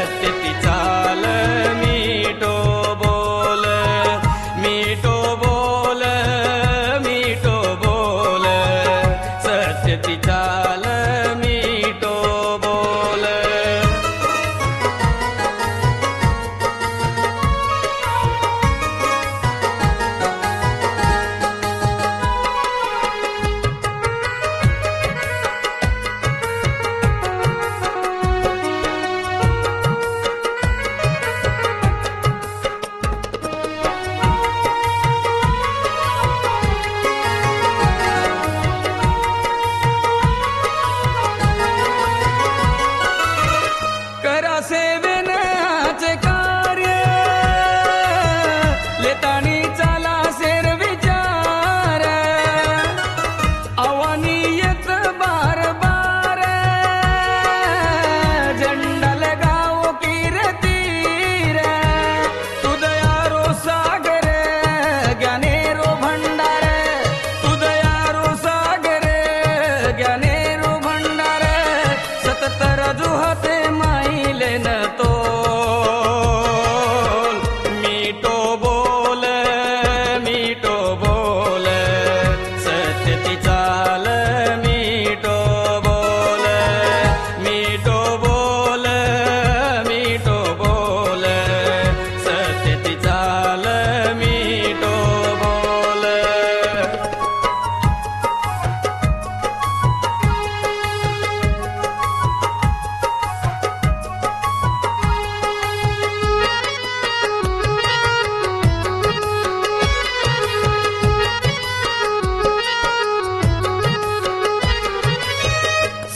सत्य ती चाल मीठो बोल, मीठो बोल, मीठो बोल, सत्य ती चाल मीठो बोल। करा सेवेनाचे कार्य लेतानी चाला सेर विचार, आव्हानी येत बार बार, झंडा लगाओ कीर्तीर, तू दयारो सागर ज्ञानेरो भंडार, तू दयारो सागर ज्ञानेरो भंडार, सतत रजुहते माइलेन तो मीठो बोल, मीठो बोल, सत्य ती चाल मीठो बोल, मीठो बोल, मीठो बोल, सत्य ती चाल मीठो बोल।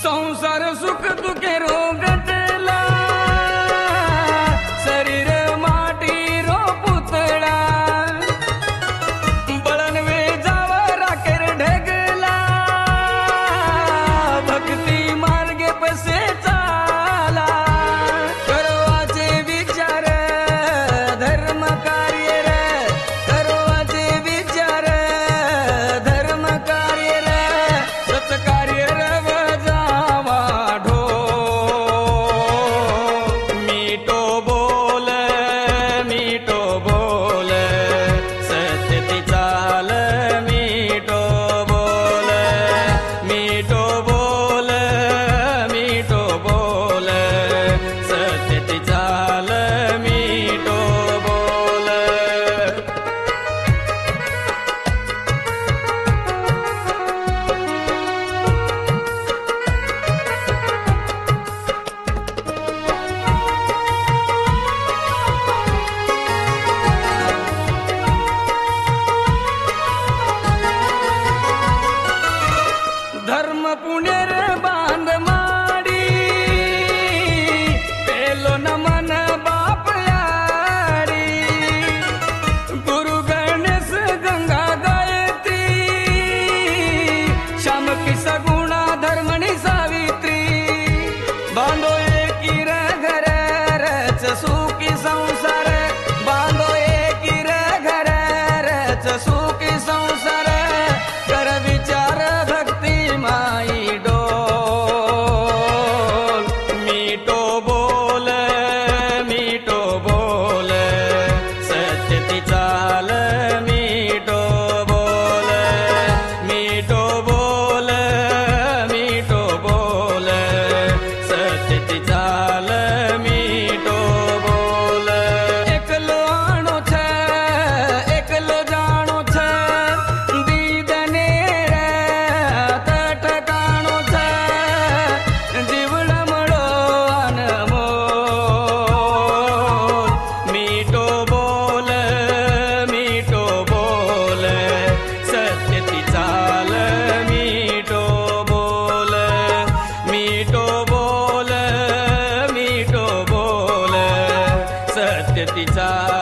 संसार सुख दुखे रोगटला, शरीर माटी रो पुतळा, बळन वेजावर राखेर ढगला, भक्ती मार्गे पसे चाला, करवाचे विचार धर्म कार्य रे, करवाचे विचार धर्म कार्य रे, सत्कार्य रव जावा ढोल, मीठो बोल, मीठो बोल, सत्य ती चाल मीठो बोल, मीठो बोल, मीठो बोल, सत्य ती चाल मीठो बोल। धर्म पुण्यर बांध माडी, पेलो नमन बाप याडी, गुरु गणेश गंगा गायत्री, श्याम की सगुणा धर्मणी सावित्री, बांधो एकी घर रच सुखी संसार, बांधो एकी घर रच सुखी संसार, कर विचार भक्ती माई डोल, मीठो बोल, मीठो बोल, सत्य ती चाल मीठो बोल, मीठो बोल, मीठो बोल, सत्य ती चाल मीठो बोल। एकलो आणो छ, एकलो जाणो छ, दीदने रे ठिकाणो छ, जीवण मळो अनमोल, मीठो बोल, मीठो बोल, सत्य ती चाल मीठो बोल, मीठो बोल, मीठो बोल, सत्य ती चाल